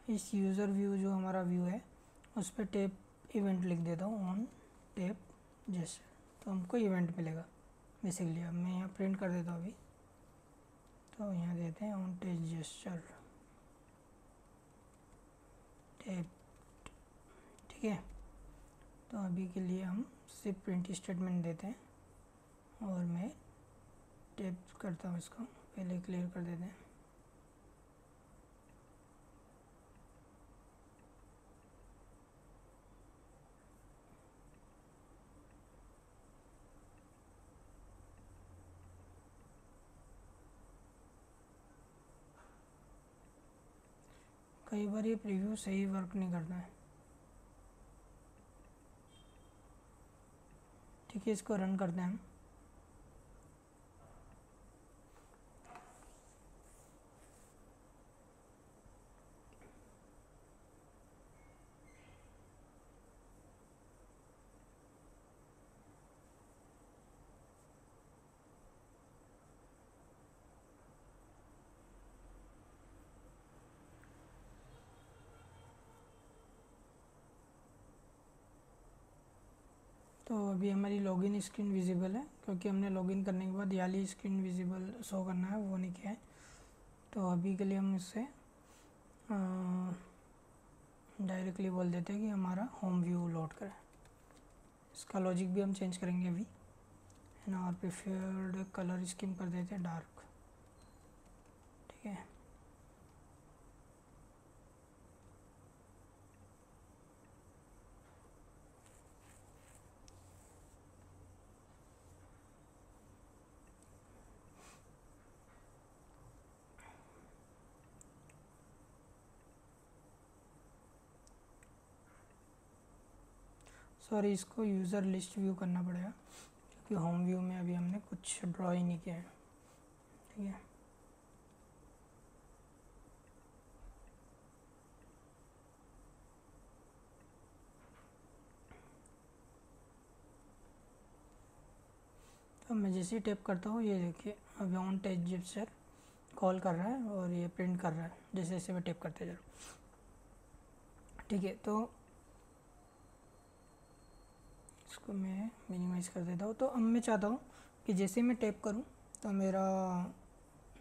इस यूज़र व्यू जो हमारा व्यू है उस पर टैप इवेंट लिख देता हूँ, ऑन टैप जेस्चर, तो हमको इवेंट मिलेगा बेसिकली। अब मैं यहाँ प्रिंट कर देता हूँ अभी, तो यहाँ देते हैं ऑन टैप जेस्चर टैप, ठीक है। तो अभी के लिए हम सिर्फ प्रिंट स्टेटमेंट देते हैं और मैं टैप करता हूँ, इसको पहले क्लियर कर देते हैं। कई बार ये प्रीव्यू सही वर्क नहीं करता है, ठीक है। इसको रन करते हैं हम। तो अभी हमारी लॉगिन स्क्रीन विजिबल है क्योंकि हमने लॉगिन करने के बाद याली स्क्रीन विजिबल शो करना है, वो नहीं किया है। तो अभी के लिए हम इससे डायरेक्टली बोल देते हैं कि हमारा होम व्यू लोड करें। इसका लॉजिक भी हम चेंज करेंगे अभी, है ना। और प्रेफर्ड कलर स्कीम कर देते हैं डार्क, ठीक है। सॉरी, इसको यूज़र लिस्ट व्यू करना पड़ेगा क्योंकि होम व्यू में अभी हमने कुछ ड्रॉ ही नहीं किया है, ठीक है। तो मैं जैसे ही टैप करता हूँ ये देखिए अभी ऑन टैप जेस्चर कॉल कर रहा है और ये प्रिंट कर रहा है जैसे जैसे मैं टैप करते जा रहा हूँ, ठीक है। तो इसको मैं मिनिमाइज़ कर देता हूँ। तो अब मैं चाहता हूँ कि जैसे मैं टैप करूँ तो मेरा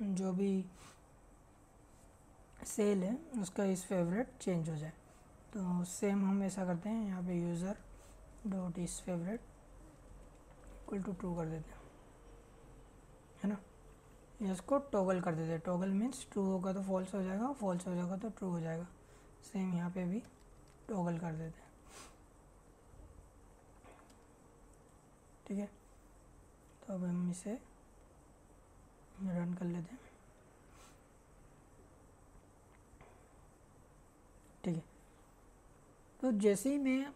जो भी सेल है उसका इस फेवरेट चेंज हो जाए। तो सेम हम ऐसा करते हैं, यहाँ पे यूज़र डॉट इस फेवरेट इक्वल टू ट्रू कर देते हैं, है ना। इसको टॉगल कर देते हैं। टॉगल मीन्स ट्रू होगा तो फॉल्स हो जाएगा, फॉल्स हो जाएगा तो ट्रू हो जाएगा। सेम यहाँ पे भी टॉगल कर देते हैं, ठीक है। तो अब हम इसे रन कर लेते हैं, ठीक है। तो जैसे ही मैं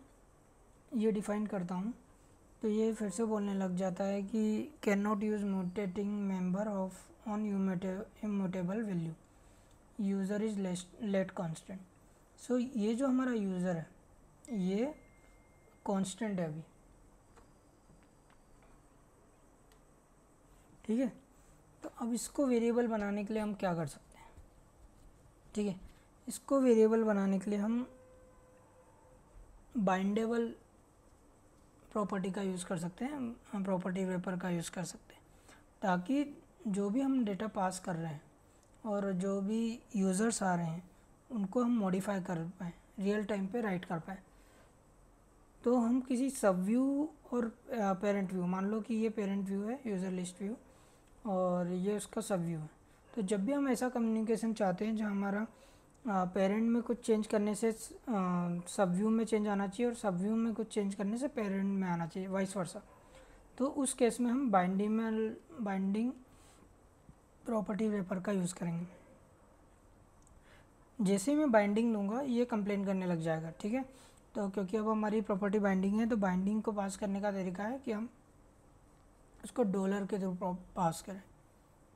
ये डिफ़ाइन करता हूँ तो ये फिर से बोलने लग जाता है कि can not use mutating member of on immutable value, user is let constant. So ये जो हमारा यूज़र है ये कांस्टेंट है अभी, ठीक है। तो अब इसको वेरिएबल बनाने के लिए हम क्या कर सकते हैं, ठीक है। इसको वेरिएबल बनाने के लिए हम बाइंडेबल प्रॉपर्टी का यूज़ कर सकते हैं, हम प्रॉपर्टी रेपर का यूज़ कर सकते हैं, ताकि जो भी हम डेटा पास कर रहे हैं और जो भी यूज़र्स आ रहे हैं उनको हम मॉडिफाई कर पाएँ, रियल टाइम पे राइट कर पाएँ। तो हम किसी सब व्यू और पेरेंट व्यू, मान लो कि ये पेरेंट व्यू है यूज़र लिस्ट व्यू और ये उसका सब व्यू है। तो जब भी हम ऐसा कम्युनिकेशन चाहते हैं जहाँ हमारा पेरेंट में कुछ चेंज करने से सब व्यू में चेंज आना चाहिए और सब व्यू में कुछ चेंज करने से पेरेंट में आना चाहिए, वाइस वर्सा, तो उस केस में हम बाइंडिंग प्रॉपर्टी रेपर का यूज़ करेंगे। जैसे ही मैं बाइंडिंग लूँगा ये कंप्लेन करने लग जाएगा, ठीक है। तो क्योंकि अब हमारी प्रॉपर्टी बाइंडिंग है, तो बाइंडिंग को पास करने का तरीका है कि हम उसको डॉलर के थ्रू पास करें,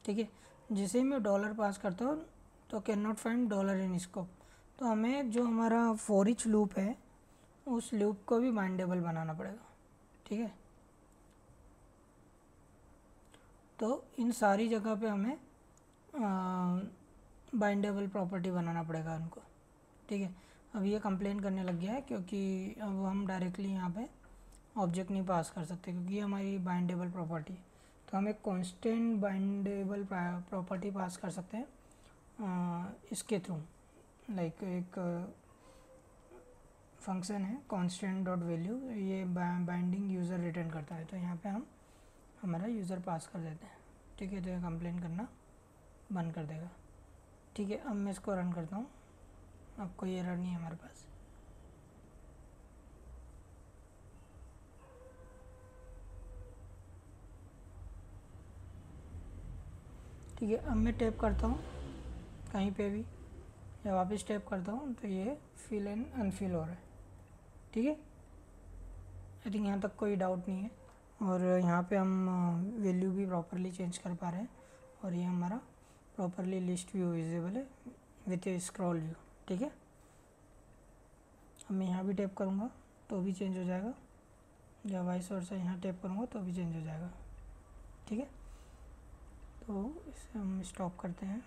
ठीक है। जैसे ही मैं डॉलर पास करता हूँ तो can not find dollar in scope, तो हमें जो हमारा फॉर ईच लूप है उस लूप को भी बाइंडेबल बनाना पड़ेगा, ठीक है। तो इन सारी जगह पे हमें बाइंडेबल प्रॉपर्टी बनाना पड़ेगा उनको, ठीक है। अब ये कंप्लेन करने लग गया है क्योंकि अब हम डायरेक्टली यहाँ पे ऑब्जेक्ट नहीं पास कर सकते क्योंकि ये हमारी बाइंडेबल प्रॉपर्टी है। तो हम एक कांस्टेंट बाइंडेबल प्रॉपर्टी पास कर सकते हैं इसके थ्रू, लाइक एक फंक्शन है कांस्टेंट डॉट वैल्यू, ये बाइंडिंग यूज़र रिटर्न करता है। तो यहाँ पे हम हमारा यूज़र पास कर देते हैं, ठीक है। तो ये कंप्लेन करना बंद कर देगा, ठीक है। अब मैं इसको रन करता हूँ, अब कोई एरर नहीं है हमारे पास। ठीक है, अब मैं टैप करता हूँ कहीं पे भी या वापस टैप करता हूँ तो ये फिल एंड अनफिल हो रहा है, ठीक है। आई थिंक यहाँ तक कोई डाउट नहीं है। और यहाँ पे हम वैल्यू भी प्रॉपरली चेंज कर पा रहे हैं और ये हमारा प्रॉपरली लिस्ट व्यू विजिबल है विथ ए स्क्रॉल व्यू, ठीक है। अब मैं यहाँ भी टैप करूँगा तो भी चेंज हो जाएगा, या वाइस वर्सा यहाँ टैप करूँगा तो भी चेंज हो जाएगा, ठीक है। तो इसे हम स्टॉप करते हैं।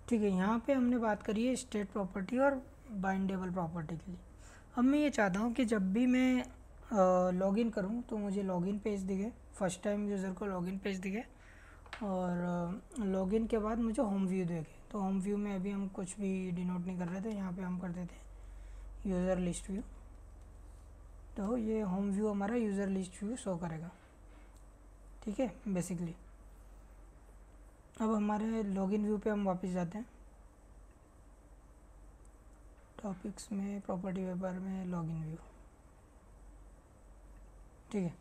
ठीक है, यहाँ पे हमने बात करी है स्टेट प्रॉपर्टी और बाइंडेबल प्रॉपर्टी के लिए। अब मैं ये चाहता हूँ कि जब भी मैं लॉगिन करूँ तो मुझे लॉगिन पेज दिखे, फर्स्ट टाइम यूज़र को लॉगिन पेज दिखे, और लॉगिन के बाद मुझे होम व्यू देखे। तो होम व्यू में अभी हम कुछ भी डिनोट नहीं कर रहे थे, यहाँ पे हम कर देते हैं यूज़र लिस्ट व्यू। तो ये होम व्यू हमारा यूज़र लिस्ट व्यू शो करेगा, ठीक है बेसिकली। अब हमारे लॉगिन व्यू पे हम वापस जाते हैं, टॉपिक्स में प्रॉपर्टी वेबर में लॉगिन व्यू, ठीक है।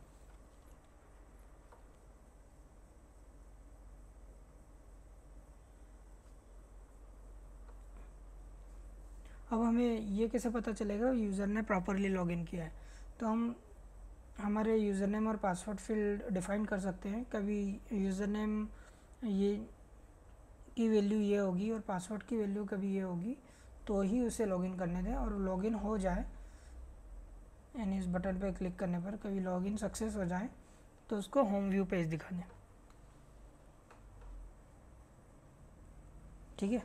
अब हमें ये कैसे पता चलेगा यूज़र ने प्रॉपरली लॉगिन किया है। तो हम हमारे यूज़र नेम और पासवर्ड फील्ड डिफाइन कर सकते हैं। कभी यूज़र नेम ये की वैल्यू ये होगी और पासवर्ड की वैल्यू कभी ये होगी, तो ही उसे लॉगिन करने दें। और लॉगिन हो जाए यानी इस बटन पर क्लिक करने पर कभी लॉगिन सक्सेस हो जाए तो उसको होम व्यू पेज दिखा दें, ठीक है।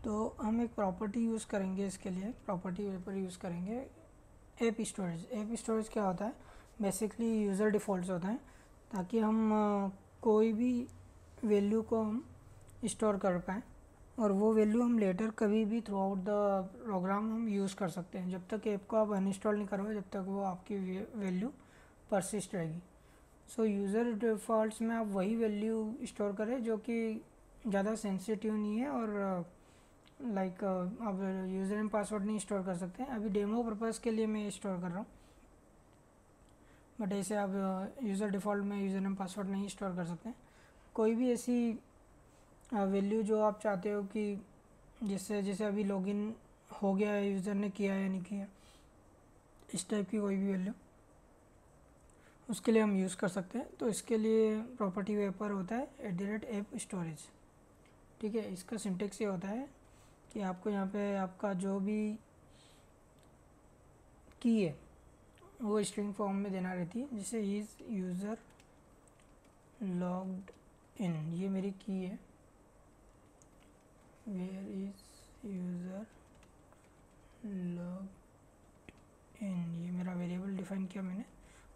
तो हम एक प्रॉपर्टी यूज़ करेंगे इसके लिए, प्रॉपर्टी वेपर यूज़ करेंगे ऐप स्टोरेज। ऐप स्टोरेज क्या होता है, बेसिकली यूज़र डिफ़ॉल्ट्स होता है, ताकि हम कोई भी वैल्यू को हम स्टोर कर पाएँ और वो वैल्यू हम लेटर कभी भी थ्रू आउट द प्रोग्राम हम यूज़ कर सकते हैं। जब तक ऐप को आप अनइंस्टॉल नहीं करोगे जब तक वो आपकी वैल्यू परसिस्ट रहेगी। सो यूज़र डिफ़ॉल्ट्स में आप वही वैल्यू स्टोर करें जो कि ज़्यादा सेंसिटिव नहीं है और लाइक आप यूज़र नेम पासवर्ड नहीं स्टोर कर सकते हैं। अभी डेमो पर्पज़ के लिए मैं स्टोर कर रहा हूँ, बट ऐसे आप यूज़र डिफ़ॉल्ट में यूज़र नेम पासवर्ड नहीं स्टोर कर सकते हैं। कोई भी ऐसी वैल्यू जो आप चाहते हो कि जिससे जैसे अभी लॉगिन हो गया है, यूज़र ने किया या नहीं किया, इस टाइप की कोई भी वैल्यू उसके लिए हम यूज़ कर सकते हैं। तो इसके लिए प्रॉपर्टी वेपर होता है @ऐप स्टोरेज, ठीक है। इसका सिंटेक्स ये होता है कि आपको यहाँ पे आपका जो भी की है वो स्ट्रिंग फॉर्म में देना रहती है, जैसे इज़ यूज़र लॉग्ड इन, ये मेरी की है। Where is user logged in, ये मेरा वेरिएबल डिफाइन किया मैंने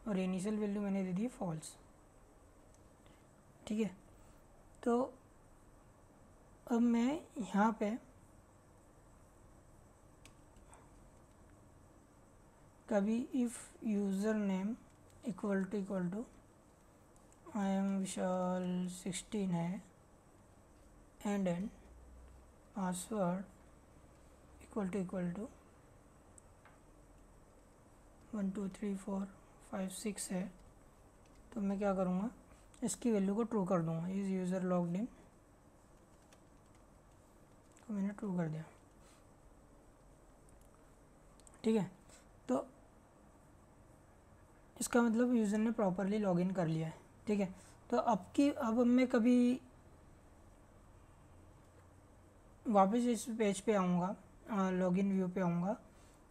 और इनिशियल वैल्यू मैंने दे दी फॉल्स, ठीक है। तो अब मैं यहाँ पे कभी if user name equal to I am Vishal 16 है एंड पासवर्ड इक्वल टू 1 2 3 4 456 है, तो मैं क्या करूँगा, इसकी वैल्यू को ट्रू कर दूँगा। इज़ यूज़र लॉग्ड इन, तो मैंने ट्रू कर दिया। ठीक है, तो इसका मतलब यूज़र ने प्रॉपरली लॉगिन कर लिया है। ठीक है, तो अब मैं कभी वापस इस पेज पे आऊँगा, लॉगिन व्यू पे आऊँगा,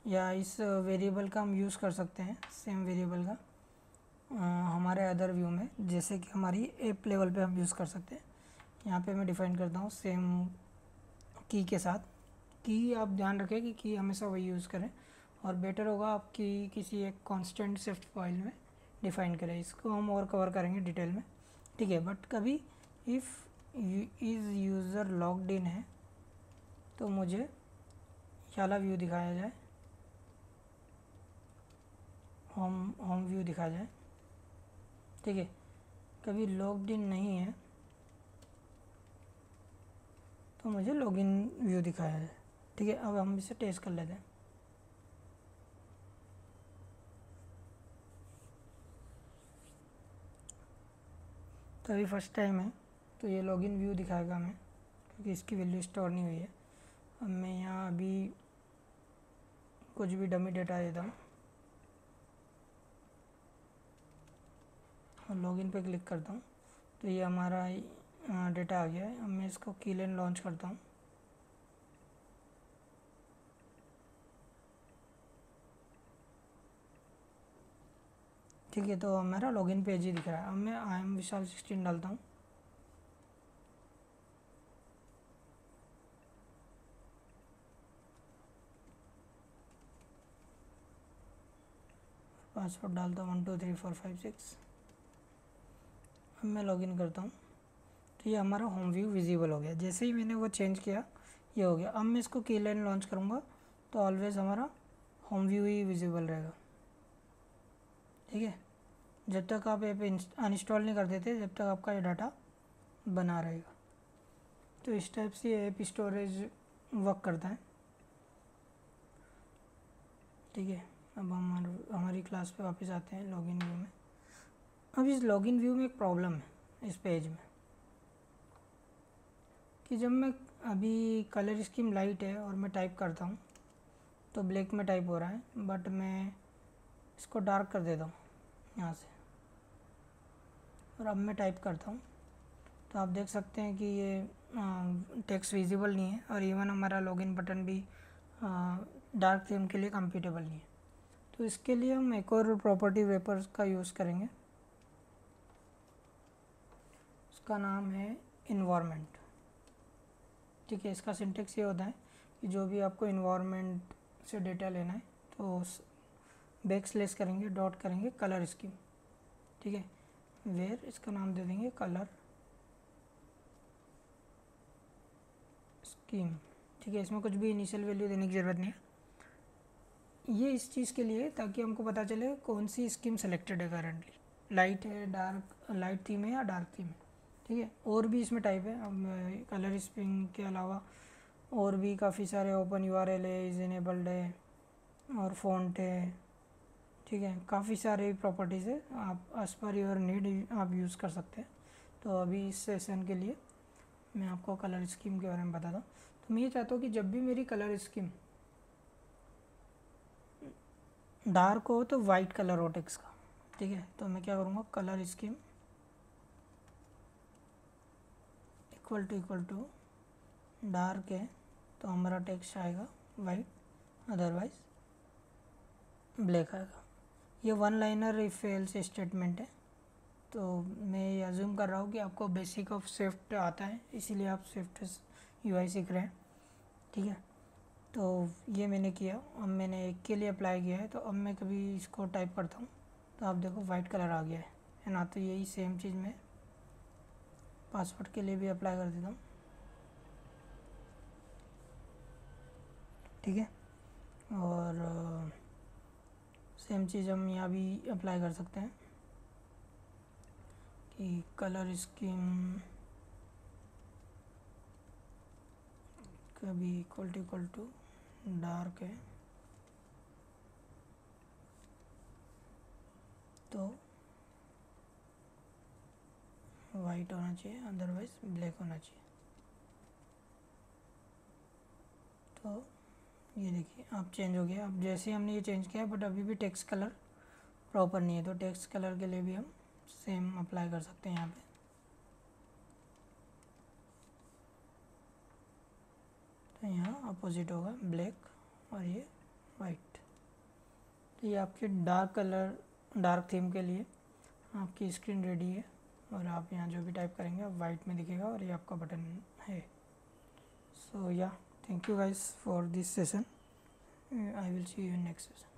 या इस वेरिएबल का हम यूज़ कर सकते हैं, सेम वेरिएबल का हमारे अदर व्यू में, जैसे कि हमारी ऐप लेवल पे हम यूज़ कर सकते हैं। यहाँ पे मैं डिफ़ाइन करता हूँ सेम की के साथ। की आप ध्यान रखें कि की हमेशा वही यूज़ करें, और बेटर होगा आपकी किसी एक कांस्टेंट स्विफ्ट फाइल में डिफ़ाइन करें। इसको हम और कवर करेंगे डिटेल में। ठीक है, बट कभी इफ़ इज़ यूज़र लॉग्ड इन है तो मुझे ये वाला व्यू दिखाया जाए, होम व्यू दिखाया जाए। ठीक है, कभी लॉग्ड इन नहीं है तो मुझे लॉगिन व्यू दिखाया जाए। ठीक है, अब हम इसे टेस्ट कर लेते हैं। तो अभी फर्स्ट टाइम है तो ये लॉगिन व्यू दिखाएगा हमें, क्योंकि इसकी वैल्यू स्टोर नहीं हुई है। अब मैं यहाँ अभी कुछ भी डमी डेटा देता हूँ और लॉगिन पे क्लिक करता हूँ, तो ये हमारा डेटा आ गया है। अब मैं इसको कीलेन लॉन्च करता हूँ। ठीक है, तो मेरा लॉगिन पेज ही दिख रहा है। अब मैं आई एम विशाल 16 डालता हूँ। पासवर्ड डालता हूँ 1 2 3 4 5 6। अब मैं लॉगिन करता हूँ, तो ये हमारा होम व्यू विजिबल हो गया। जैसे ही मैंने वो चेंज किया ये हो गया। अब मैं इसको कीलेन लॉन्च करूँगा तो ऑलवेज़ हमारा होम व्यू ही विजिबल रहेगा। ठीक है, जब तक आप ऐप अनइंस्टॉल नहीं कर देते, जब तक आपका ये डाटा बना रहेगा। तो इस टाइप से ऐप स्टोरेज वर्क करता है। ठीक है, अब हम हमारी क्लास पे वापस आते हैं लॉगिन व्यू में। अब इस लॉगिन व्यू में एक प्रॉब्लम है इस पेज में, कि जब मैं अभी कलर स्कीम लाइट है और मैं टाइप करता हूँ तो ब्लैक में टाइप हो रहा है, बट मैं इसको डार्क कर देता हूँ यहाँ से, और अब मैं टाइप करता हूँ तो आप देख सकते हैं कि ये टेक्स्ट विजिबल नहीं है, और इवन हमारा लॉगिन बटन भी डार्क थीम के लिए कंपेटेबल नहीं है। तो इसके लिए हम एक और प्रॉपर्टी वेपर्स का यूज़ करेंगे, उसका नाम है इन्वायरमेंट। ठीक है, इसका सिंटेक्स ये होता है कि जो भी आपको इन्वायरमेंट से डेटा लेना है तो बैकस्लैश करेंगे, डॉट करेंगे कलर स्कीम। ठीक है, वेयर इसका नाम दे देंगे कलर स्कीम। ठीक है, इसमें कुछ भी इनिशियल वैल्यू देने की ज़रूरत नहीं है। ये इस चीज़ के लिए ताकि हमको पता चले कौन सी स्कीम सेलेक्टेड है करंटली, लाइट है, डार्क, लाइट थीम है या डार्क थीम है। ठीक है, और भी इसमें टाइप है। अब कलर स्कीम के अलावा और भी काफ़ी सारे ओपन यूआरएल है, इज इनेबल्ड है, और फ़ॉन्ट है। ठीक है, काफ़ी सारे प्रॉपर्टीज़ है, आप एज पर योर नीड आप यूज़ कर सकते हैं। तो अभी इस सेशन के लिए मैं आपको कलर स्कीम के बारे में बताता हूँ। तो मैं ये चाहता हूँ कि जब भी मेरी कलर स्कीम डार्क हो तो वाइट कलर हो टेक्स्ट का। ठीक है, तो मैं क्या करूँगा, colour scheme equal to dark है तो हमारा टेक्स्ट आएगा वाइट, अदरवाइज ब्लैक आएगा। ये one liner if else statement है। तो मैं ये अज्यूम कर रहा हूँ कि आपको बेसिक ऑफ स्विफ्ट आता है, इसीलिए आप स्विफ्ट यूआई सीख रहे हैं। ठीक है, तो ये मैंने किया। अब मैंने एक के लिए अप्लाई किया है, तो अब मैं कभी इसको टाइप करता हूँ तो आप देखो वाइट कलर आ गया है ना। तो यही सेम चीज़ मैं पासवर्ड के लिए भी अप्लाई कर देता हूँ। ठीक है, और सेम चीज़ हम यहाँ भी अप्लाई कर सकते हैं कि कलर स्कीम कभी इक्वल टू डार्क है तो वाइट होना चाहिए, अदरवाइज ब्लैक होना चाहिए। तो ये देखिए अब चेंज हो गया। अब जैसे हमने ये चेंज किया बट अभी भी टेक्स्ट कलर प्रॉपर नहीं है, तो टेक्स्ट कलर के लिए भी हम सेम अप्लाई कर सकते हैं यहाँ पे। तो यहाँ अपोजिट होगा ब्लैक और ये वाइट। तो ये आपके डार्क थीम के लिए आपकी स्क्रीन रेडी है, और आप यहाँ जो भी टाइप करेंगे आप वाइट में दिखेगा, और ये आपका बटन है। सो या thank you guys for this session. I will see you in next session.